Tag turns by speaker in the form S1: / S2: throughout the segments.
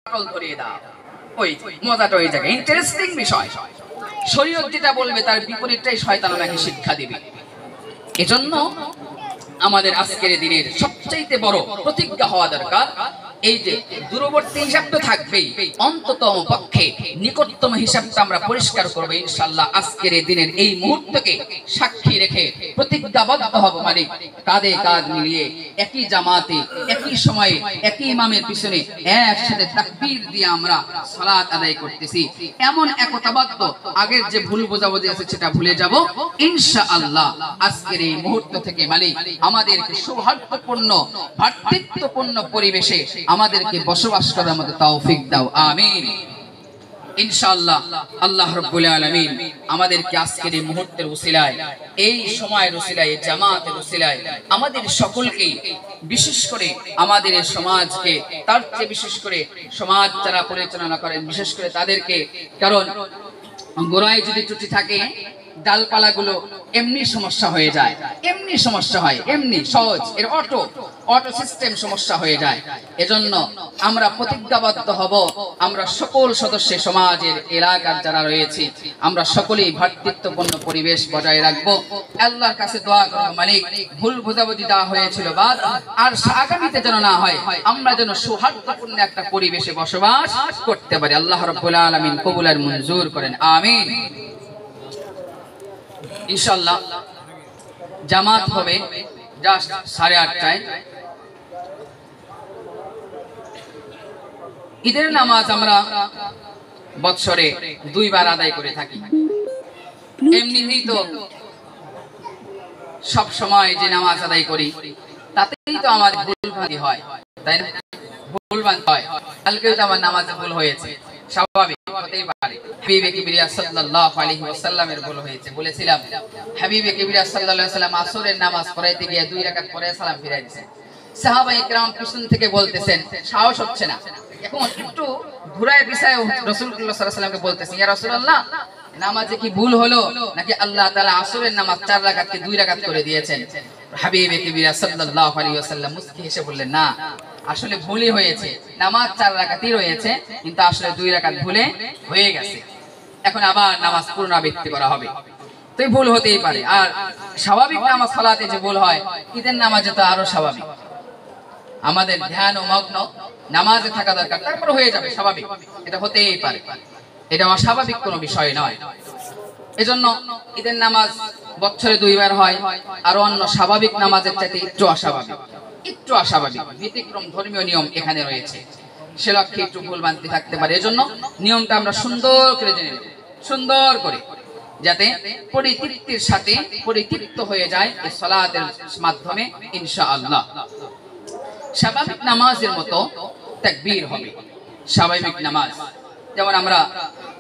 S1: ফাটল ধরিয়ে দাও। ওই মজাটা ওই জায়গায়, ইন্টারেস্টিং বিষয়। শরীয়ত যেটা বলবে তার বিপরীতটাই শয়তান নাকি শিক্ষা দিবে। এজন্য আমাদের আজকের দিনের সবচাইতে বড় প্রতিজ্ঞা হওয়া দরকার, এই যে দূরবর্তী হিসাব তো থাকবেই, অন্ততম পক্ষে নিকটতম হিসাবটা আমরা পরিষ্কার করবো ইনশাআল্লাহ। আজকের দিনের এই মুহূর্তকে সাক্ষী রেখে প্রতিজ্ঞাবদ্ধ হব, মানে কাঁধে কাঁধ মিলিয়ে একই জামাতে একই সময়ে একই ইমামের পিছনে একসাথে তাকবীর দিয়ে আমরা সালাত আদায় করতেছি। এমন একতাবদ্ধ আগের যে ভুল বোঝাবুঝি আছে সেটা ভুলে যাব ইনশাআল্লাহ। আজকের এই মুহূর্ত থেকে মালিক আমাদেরকে সৌহার্দ্যপূর্ণ ভ্রাতৃত্বপূর্ণ পরিবেশে আমাদেরকে বসবাস করার মতো তৌফিক দাও, আমিন ইনশাআল্লাহ। আল্লাহ রাব্বুল আলামিন আমাদেরকে আজকের এই মুহূর্তের উসিলায়, এই সময়ের উসিলায়, জামাতের উসিলায় আমাদের সকলকে, বিশেষ করে আমাদের সমাজকে, তার চেয়ে বিশেষ করে সমাজ যারা পরিচালনা করেন বিশেষ করে তাদেরকে, কারণ গোড়ায় যদি ত্রুটি থাকে ডালপালাগুলো এমনি সমস্যা হয়ে যায়, এমনি সমস্যা হয়, এমনি সহজ এর অটো সিস্টেম সমস্যা হয়ে যায়। এজন্য আমরা প্রতিজ্ঞাবদ্ধ হব, আমরা সকল সদস্য সমাজের এলাকার যারা রয়েছে আমরা সকলেই ভ্রাতৃত্বপূর্ণ পরিবেশ বজায় রাখবো। আল্লাহর কাছে দোয়া করব মালিক ভুল বোঝাবুঝি দেওয়া হয়েছিল বাদ আর আগামীতে যেন না হয়, আমরা যেন সৌহার্দ্যপূর্ণ একটা পরিবেশে বসবাস করতে পারি। আল্লাহ রাব্বুল আলামিন কবুল আর মঞ্জুর করেন, আমিন ইনশাআল্লাহ। জামাত হবে জাস্ট 8:30টায়। ঈদের নামাজ আমরা বছরে 2 বার আদায় করে থাকি। এমনিতেই তো সব সময় যে নামাজ আদায় করি তাতেই তো আমার ভুলভ্রান্তি হয়, তাই না? ভুলভ্রান্তি হয়, কালকেও তো আমার নামাজে ভুল হয়েছে, স্বাভাবিক হতেই পারে। হাবিবে কিবরিয়া সাল্লাল্লাহু আলাইহি ওয়াসাল্লামের ভুল হয়েছে। বলেছিলাম হাবিবে কিবরিয়া সাল্লাল্লাহু আলাইহি ওয়াসাল্লাম আসরের নামাজ পড়াইতে গিয়ে 2 রাকাত পড়ে সালাম ফিরাই দিয়েছেন। সাহাবায়ে কেরাম পিছন থেকে বলতেছেন সাহস হচ্ছে না, এখন একটু ঘুরায় পিছায় রাসূলুল্লাহ সাল্লাল্লাহু আলাইহি ওয়াসাল্লামকে বলতেছেন, ইয়া রাসূলুল্লাহ নামাজে কি ভুল হলো নাকি আল্লাহ তাআলা আসরের নামাজ 4 রাকাতকে 2 রাকাত করে দিয়েছেন? হাবিবে কিবরিয়া সাল্লাল্লাহু আলাইহি ওয়াসাল্লাম মুস্কি হেসে বললেন, না আসলে ভুলই হয়েছে, নামাজ 4 রাকাতই রয়েছে কিন্তু আসলে 2 রাকাত ভুলে হয়ে গেছে, এখন আবার নামাজ পুনরাবৃত্তি করা হবে। তো ভুল হতেই পারে, আর স্বাভাবিক নামাজ সালাতে যে ভুল হয় ঈদের নামাজে তো আরো স্বাভাবিক। আমাদের ধ্যান ও মগ্ন নামাজে থাকা দরকার, তারপর হয়ে যাবে স্বাভাবিক, এটা হতেই পারে, এটা অস্বাভাবিক কোনো বিষয় নয়। এজন্য ঈদের নামাজ বছরে 2 বার হয়, আর অন্য স্বাভাবিক নামাজের চাইতে একটু অস্বাভাবিক, ব্যতিক্রম ধর্মীয় নিয়ম এখানে রয়েছে, সে লক্ষ্যে একটু ভুলভ্রান্তি থাকতে পারে। এজন্য নিয়মটা আমরা সুন্দর করে জেনে নেব, সুন্দর করে, যাতে পরিতৃপ্তির সাথে পরিতৃপ্ত হয়ে যায় এই সালাতের মাধ্যমে ইনশাআল্লাহ। স্বাভাবিক নামাজের মতো তাকবীর হবে, স্বাভাবিক নামাজ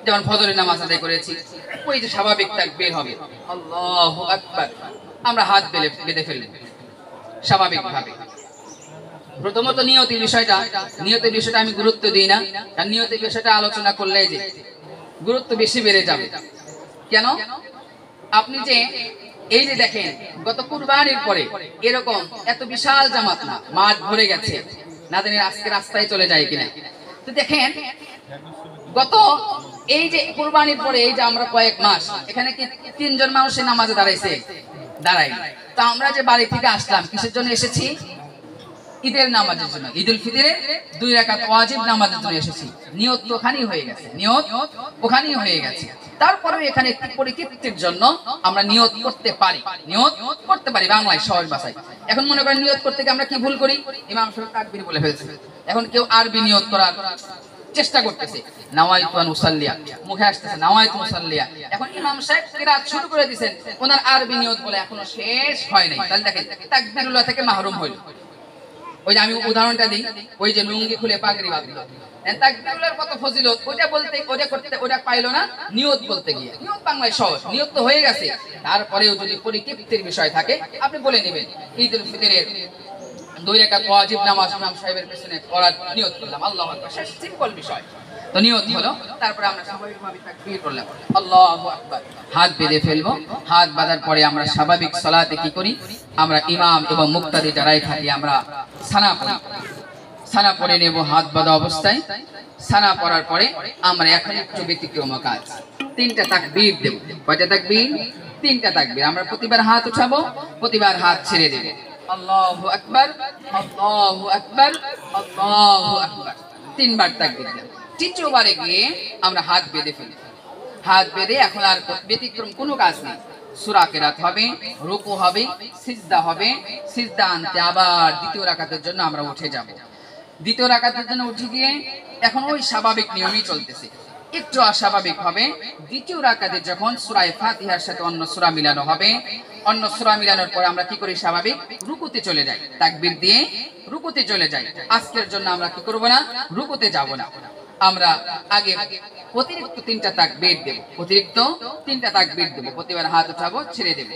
S1: যেমন ফজরের নামাজ আদায় করেছি, ওই যে স্বাভাবিক তাকবীর হবে আল্লাহু আকবার, আমরা হাত বেঁধে ফেলব স্বাভাবিকভাবে। প্রথমত নিয়তের বিষয়টা আমি গুরুত্ব দিই না, কারণ নিয়তের বিষয়টা আলোচনা করলে যে গুরুত্ব বেশি বেড়ে যাবে। কেন? আপনি যে এই যে দেখেন গত কুরবানির পরে এরকম এত বিশাল জামাত না, মাঠ ভরে গেছে, না জানি আজকে রাস্তায় চলে যায় কিনা। তো দেখেন গত এই যে কুরবানির পরে এই যে আমরা কয়েক মাস এখানে কি 3 জন মানুষের নামাজে দাঁড়াই। তো আমরা যে বাড়ি থেকে আসলাম কিসের জন্য এসেছি? ঈদের নামাজের জন্য, ঈদুল ফিতরের 2 রাকাত ওয়াজিব নামাজের জন্য এসেছি। নিয়ত তো ওখানেই হয়ে গেছে, তারপরে এখানে একটি পরিতৃপ্তির জন্য আমরা নিয়ত করতে পারি বাংলায় সহজ ভাষায়। এখন মনে করেন নিয়ত করতে গিয়ে আমরা কি ভুল করি? ইমাম সাহেব তাকবীর বলে ফেলছে, এখন কেউ আরবি নিয়ত করার চেষ্টা করতেছে, নাওয়াইতু আন উসাল্লিয়া, মুখে আসতেছে নাওয়াইতু মুসাল্লিয়া, এখন ইমাম সাহেব কিরাত শুরু করে দিবেন, ওনার আরবি নিয়ত বলে এখনো শেষ হয় নাই, তাহলে দেখেন তাকবীরুল্লাহ থেকে মাহরুম হইল। ওই যে আমি উদাহরণটা দিই, ওই যে লুঙ্গি খুলে পাগড়ি বাঁধলো, তাকবীরুল্লাহর কত ফজিলত, ওটা পাইলো না নিয়ত বলতে গিয়ে। নিয়ত বাংলায় সহজ, নিয়ত তো হয়ে গেছে, তারপরেও যদি পরিতৃপ্তির বিষয় থাকে আপনি বলে নেবেন ঈদুল ফিতরের 2 রাকাত ওয়াজিব নামাজ ইমাম সাহেবের পেছনে পড়ার নিয়ত করলাম, আল্লাহু আকবার, শেষ, সিম্পল বিষয়। তো নিয়ত হলো, তারপরে আমরা স্বাভাবিকভাবে তাকবীর করলাম আল্লাহু আকবার, হাত বেঁধে ফেলবো। হাত বাঁধার পরে আমরা স্বাভাবিক সালাতে কি করি? আমরা ইমাম এবং মুক্তাদি যারাই থাকি আমরা সানা পড়ি। সানা পড়ে নেব হাত বাঁধা অবস্থায়। সানা পড়ার পরে আমরা এখন একটু ব্যতিক্রম কাজ, 3টা তাকবীর দেব। কয়টা তাকবীর? 3টা তাকবীর। আমরা প্রতিবার হাত উঠাবো, প্রতিবার হাত ছেড়ে দেব। আল্লাহু আকবার, আল্লাহু আকবার, আল্লাহু আকবার, 3বার তাকবীর দেব। তৃতীয়বারে গিয়ে আমরা হাত বেঁধে ফেলি। হাত বেঁধে এখন আর ব্যতিক্রম কোনো কাজ নেই। সূরা কিরাত হবে, রুকু হবে, সিজদা হবে। সিজদা আনতে আবার দ্বিতীয় রাকাতের জন্য আমরা উঠে যাব। দ্বিতীয় রাকাতের জন্য উঠে গিয়ে এখন ওই স্বাভাবিক নিয়মই চলতেছে। একটু অস্বাভাবিক হবে দ্বিতীয় রাকাতে যখন সূরা ফাতিহার সাথে অন্য সূরা মিলানো হবে। অন্য সূরা মিলানোর পর আমরা কি করি? স্বাভাবিক রুকুতে চলে যাই, তাকবীর দিয়ে রুকুতে চলে যাই। আজকের জন্য আমরা কি করব না? রুকুতে যাব না। আমরা আগে অতিরিক্ত 3টা তাকবীর দেব। অতিরিক্ত 3টা তাকবীর দেব। প্রতিবার হাত উঠাবো, ছেড়ে দেব।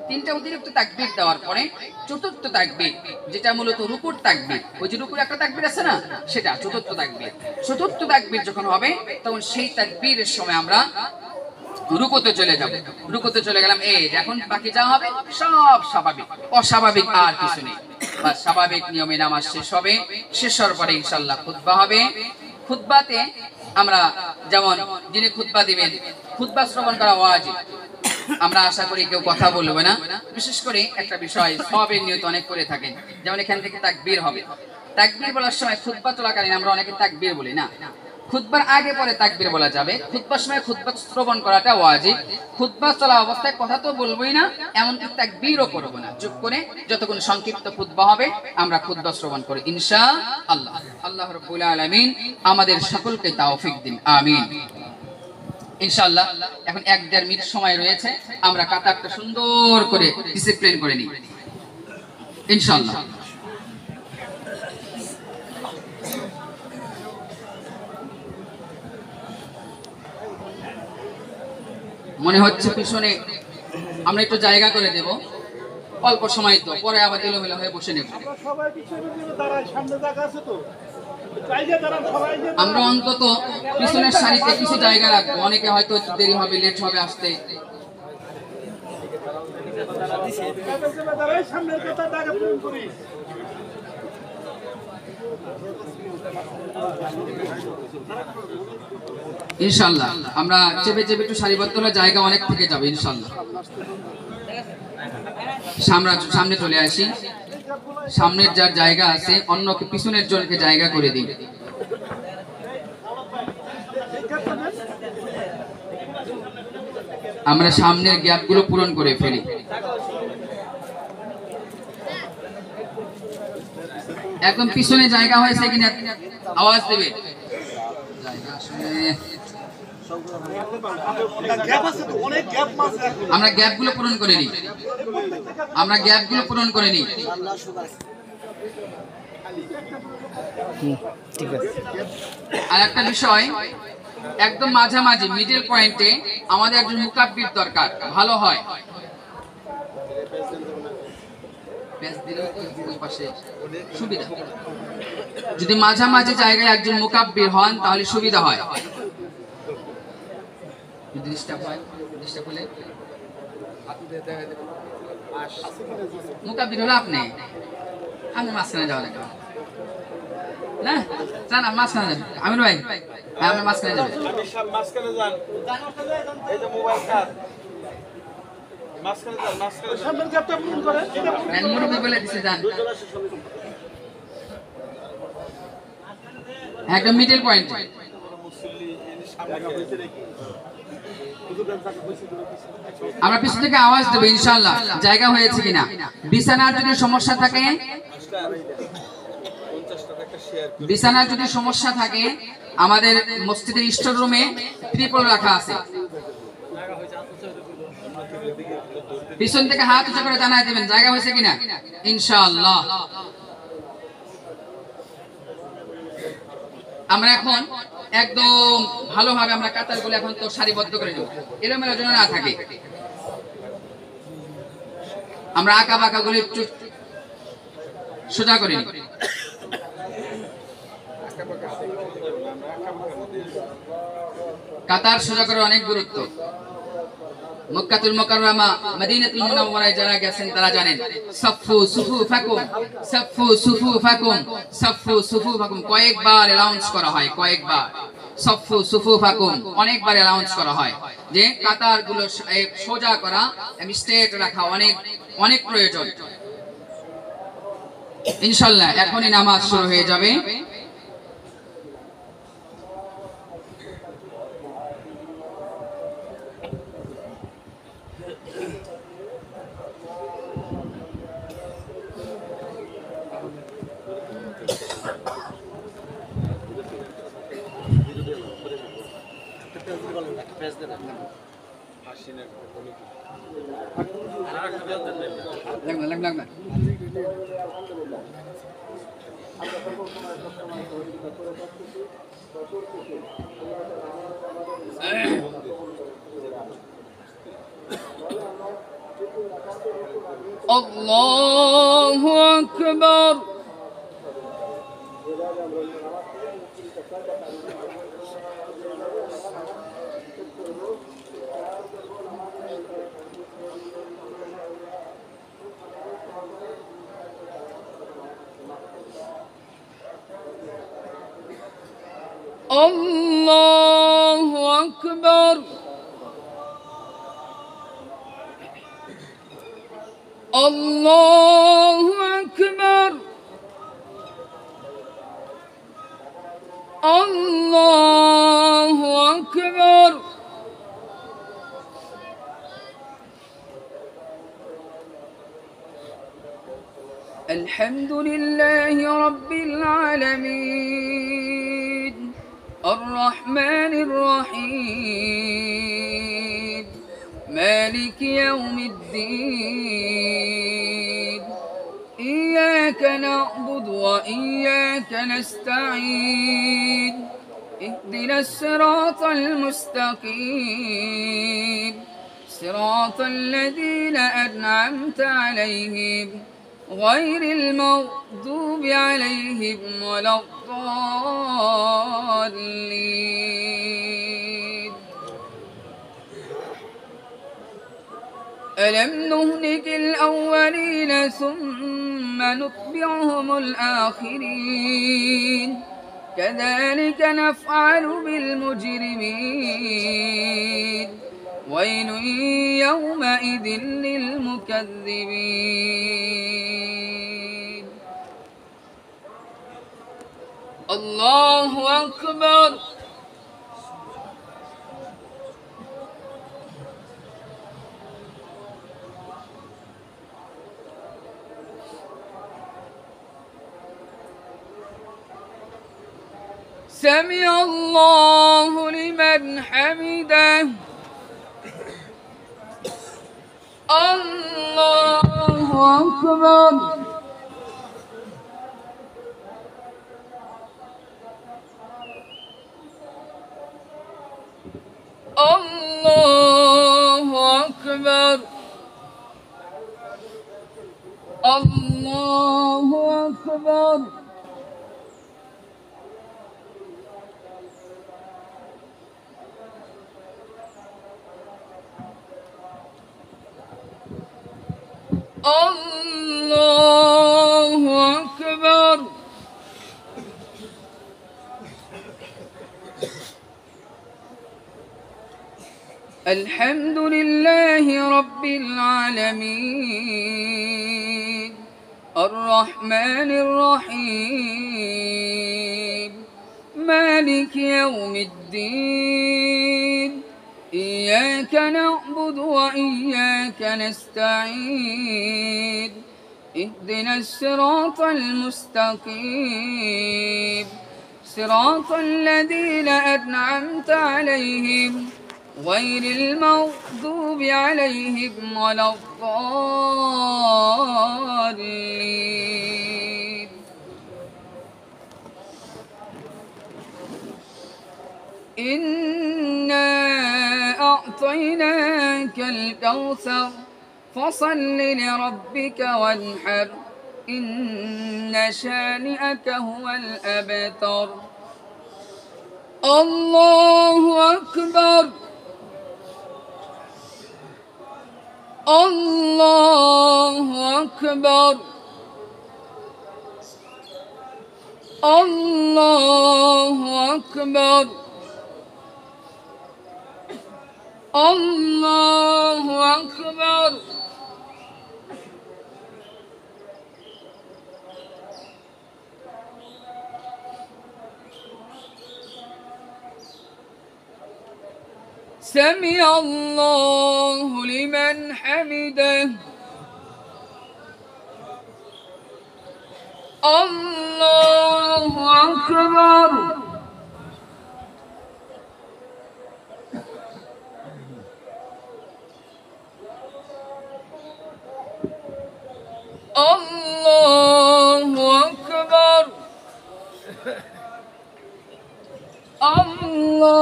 S1: 3টা অতিরিক্ত তাকবীর দেওয়ার পরে চতুর্থ তাকবীর, যেটা মূলত রুকুর তাকবীর, ওই যে রুকুর একটা তাকবীর আছে না, সেটা চতুর্থ তাকবীর। চতুর্থ তাকবীর যখন হবে তখন সেই তাকবীরের সময় আমরা রুকুতে চলে যাব। রুকুতে চলে গেলাম। এই এখন বাকি যা হবে সব স্বাভাবিক, অস্বাভাবিক আর কিছু নেই। বাস স্বাভাবিক নিয়মে নামাজ শেষ হবে। শেষ হওয়ার পরে ইনশাআল্লাহ খুতবা হবে। খুতবাতে আমরা যেমন যিনি খুতবা দিবেন, খুতবা শ্রবণ করা ওয়াজিব। আমরা আশা করি কেউ কথা বলবে না। বিশেষ করে একটা বিষয় সওয়াবের নিয়ত অনেক করে থাকেন, যেমন এখান থেকে তাকবীর হবে। তাকবীর বলার সময় খুতবা চলাকালীন আমরা অনেকে তাকবীর বলি না। খুতবার আগে পরে তাকবীর বলা যাবে। খুতবার সময় খুতবা শ্রবণ করাটা ওয়াজিব। খুতবা চলা অবস্থায় কথা তো বলবোই না, এমনকি তাকবীরও করব না। চুপ করে যতক্ষণ সংক্ষিপ্ত খুতবা হবে আমরা খুতবা শ্রবণ করি ইনশাআল্লাহ। আল্লাহ রাব্বুল আলামিন আমাদের সকলকে তৌফিক দিন, আমিন। ইনশাআল্লাহ এখন 1-1.5 মিনিট সময় রয়েছে। আমরা কাতারটা সুন্দর করে ডিসিপ্লিন করে নিই ইনশাআল্লাহ। মনে হচ্ছে পিছনে আমরা একটু জায়গা করে দেব, অল্প সময় তো, পরে আবার এলোমেলো হয়ে বসে নেব। আমরা অন্তত পিছনের সারিতে কিছু জায়গা রাখবো। অনেকে হয়তো একটু দেরি হবে, লেট হবে আসতে। ইনশাআল্লাহ আমরা চেপে চেপে একটু সারিবদ্ধ হলে জায়গা অনেক থেকে যাবে ইনশাআল্লাহ। সামনে চলে আসি। সামনের যার জায়গা আছে অন্যকে পিছনের জনকে জায়গা করে দিই। আমরা সামনের গ্যাপগুলো পূরণ করে ফেলি। একদম পিছনে জায়গা হয়েছে কিনা আওয়াজ দেবে। আমরা গ্যাপগুলো পূরণ করে নিই। আমরা গ্যাপগুলো পূরণ করে নিই। আর একটা বিষয়, একদম মাঝামাঝি মিডল পয়েন্টে আমাদের একজন মুকাব্বির দরকার, ভালো হয়। যদি মাঝামাঝি জায়গায় একজন মুকাব্বির হন তাহলে সুবিধা হয়। মুকাব্বির হলো আপনি, আমি মাঝখানে যাওয়া লাগবে না, জান মাঝখানে যাবেন। আমির ভাই আপনি মাঝখানে যাবেন। একদম মিডল পয়েন্ট। আমরা পিছন থেকে আওয়াজ দেবো ইনশাআল্লাহ জায়গা হয়েছে কিনা। বিছানার যদি সমস্যা থাকে, বিছানার যদি সমস্যা থাকে আমাদের মসজিদের স্টোর রুমে ত্রিপল রাখা আছে। পিছন থেকে হাত উঁচু করে জানাই দিবেন জায়গা হয়েছে কিনা ইনশাআল্লাহ। আমরা এখন একদম ভালোভাবে আমরা কাতারগুলো এখন তো সারিবদ্ধ করে নেব, এলোমেলো যেন না থাকে। আমরা আঁকা বাঁকা গুলো একটু সোজা করে নিই। কাতার সোজা করে অনেক গুরুত্ব। মক্কাতুল মুকাররমা মদিনাতুল মুনাওয়ারায় যারা গেছেন তারা জানেন সাফফু সুফুফাকুম সাফফু সুফুফাকুম সাফফু সুফুফাকুম কয়েকবার অ্যানাউন্স করা হয়, কয়েকবার সাফফু সুফুফাকুম অনেকবার অ্যানাউন্স করা হয় যে কাতারগুলো সোজা করা, স্ট্রেট রাখা অনেক অনেক প্রয়োজন। ইনশাআল্লাহ এখনই নামাজ শুরু হয়ে যাবে। লাগনা আল্লাহু আকবার। Allahu Akbar. Allahu Akbar. Allahu Akbar. الحمد لله رب العالمين الرحمن الرحيم مالك يوم الدين إياك نعبد وإياك نستعين اهدنا الصراط المستقيم صراط الذين أنعمت عليهم غير المغضوب عليهم ولا الضالين. ألم نهلك الأولين ثم نتبعهم الآخرين كذلك نفعل بالمجرمين ويل يومئذ للمكذبين. الله أكبر. سمع الله لمن حمده. الله أكبر. الله أكبر. الله أكبر. الله أكبر. الحمد لله رب العالمين الرحمن الرحيم مالك يوم الدين إياك نعبد وإياك نستعين اهدنا الصراط المستقيم صراط الذين أنعمت عليهم غير المغضوب عليهم ولا الضالين. إنا أعطيناك الكوثر فصل لربك وانحر إن شانئك هو الأبتر. الله أكبر. الله أكبر الله أكبر الله أكبر سمع الله لمن حمده الله أكبر الله أكبر الله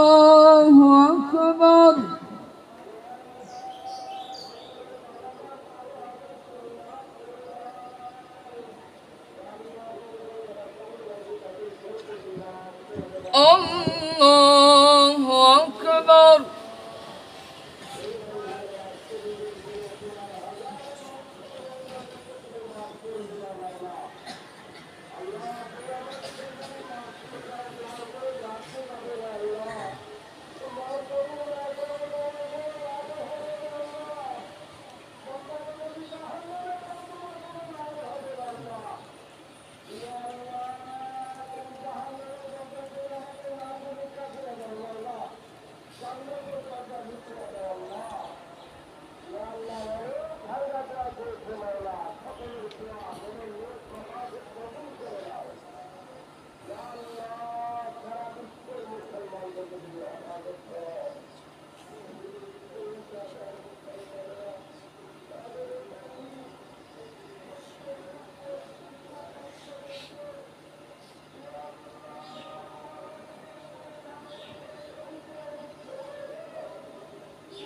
S1: أكبر الله أكبر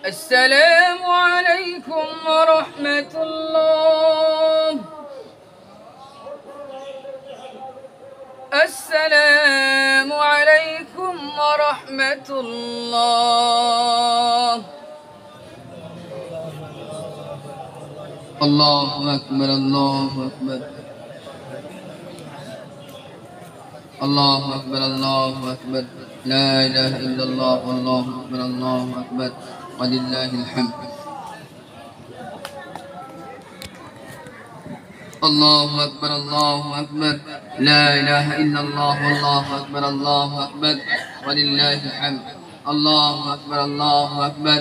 S1: السلام عليكم ورحمة الله. السلام عليكم ورحمة الله. الله أكبر الله أكبر الله أكبر الله أكبر لا إله إلا الله والله أكبر الله أكبر ولله الحمد. الله أكبر الله أكبر لا إله إلا الله والله أكبر الله أكبر ولله الحمد. الله أكبر الله أكبر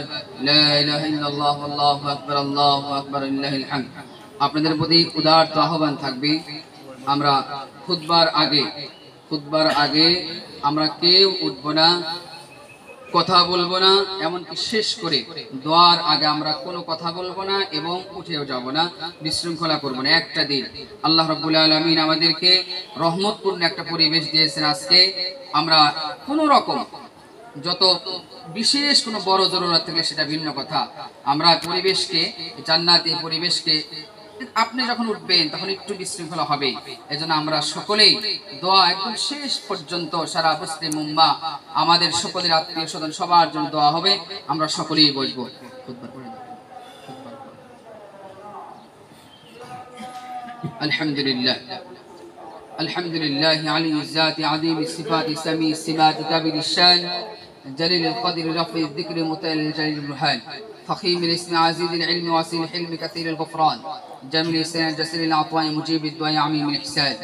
S1: لا إله إلا الله والله أكبر الله أكبر ولله الحمد. আপনাদের প্রতি উদার আহ্বান থাকবে, আমরা খুতবার আগে আমরা কেউ উঠবো না, কথা বলবো না, এমনকি শেষ করে দোয়ার আগে আমরা কোনো কথা বলবো না এবং উঠেও যাব না, বিশৃঙ্খলা করবো না। একটা দিন আল্লাহ রাব্বুল আলামিন আমাদেরকে রহমতপূর্ণ একটা পরিবেশ দিয়েছেন। আজকে আমরা কোনো রকম যত বিশেষ কোনো বড় জরুরত থাকলে সেটা ভিন্ন কথা, আমরা পরিবেশকে, জান্নাতি পরিবেশকে, আপনি যখন উঠবেন তখন একটু বিশৃঙ্খলা হবে। এজন্য আমরা সকলেই দোয়া একদম শেষ পর্যন্ত, সারা মুসলিম উম্মাহ আমাদের সকলের আত্মীয় স্বজন সবার জন্য দোয়া হবে, আমরা সকলেই বসবো। আলহামদুলিল্লাহ আলহামদুলিল্লাহ আলিয়্যুয যাতি আযীমিস সিফাতি সামিয়্যিস সিমাতি কাবীরিশ শান জলিলুল কদরি রাফি'য যিকরি মুতাআল্লিল জালিলুল বুরহান فخيم الاسم عزيز العلم واسع الحلم كثير الغفران جميل السنة جسيل العطاء مجيب الدعاء عميم الإحسان.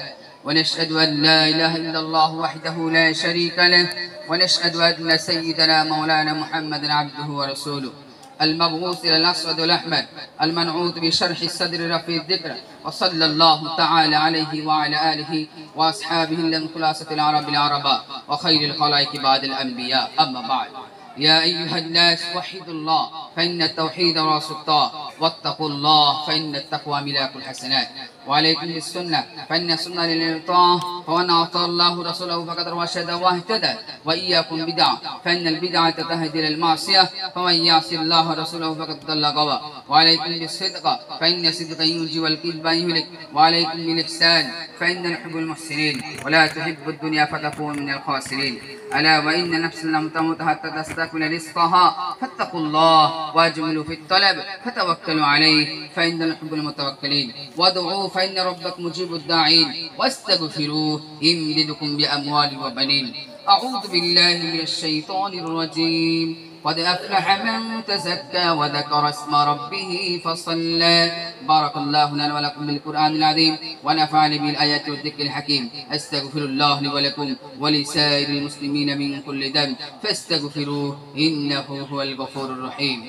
S1: ونشهد أن لا إله إلا الله وحده لا شريك له، ونشهد أن سيدنا مولانا محمد عبده ورسوله المبعوث إلى الأسود والأحمر المنعوت بشرح الصدر رفيع الذكر، وصلى الله تعالى عليه وعلى آله وأصحابه من خلاصة العرب العرباء وخير الخلائق بعد الأنبياء. أما بعد، يا أيها الناس وحدوا الله فإن التوحيد رأس الطاعة، واتقوا الله فإن التقوى ملاك الحسنات. وعليكم بالسنة فإن السنة للإطاعة ومن أطاع الله رسوله فقد رشد واهتدى وإياكم بدعة فإن البدعة تهدي إلى المعصية ومن يعص الله رسوله فقد ضل غوى وعليكم بالصدق فإن الصدق ينجي والكذب يهلك وعليكم بالإحسان فإن نحب المحسنين ولا تحب الدنيا فتكون من الخاسرين ألا وإن نفسا لم تمت حتى تستكمل رزقها فاتقوا الله واجملوا في الطلب فتوكلوا عليه فإن نحب المتوكلين وادعوه فإن ربك مجيب الداعين واستغفروه يمددكم بأموال وبنين أعوذ بالله من الشيطان الرجيم قد أفلح من تزكى وذكر اسم ربه فصلى بارك الله لنا ولكم بالقرآن العظيم ونفعني بالآيات والذكر الحكيم أستغفر الله لي ولكم ولسائر المسلمين من كل ذنب فاستغفروه إنه هو الغفور الرحيم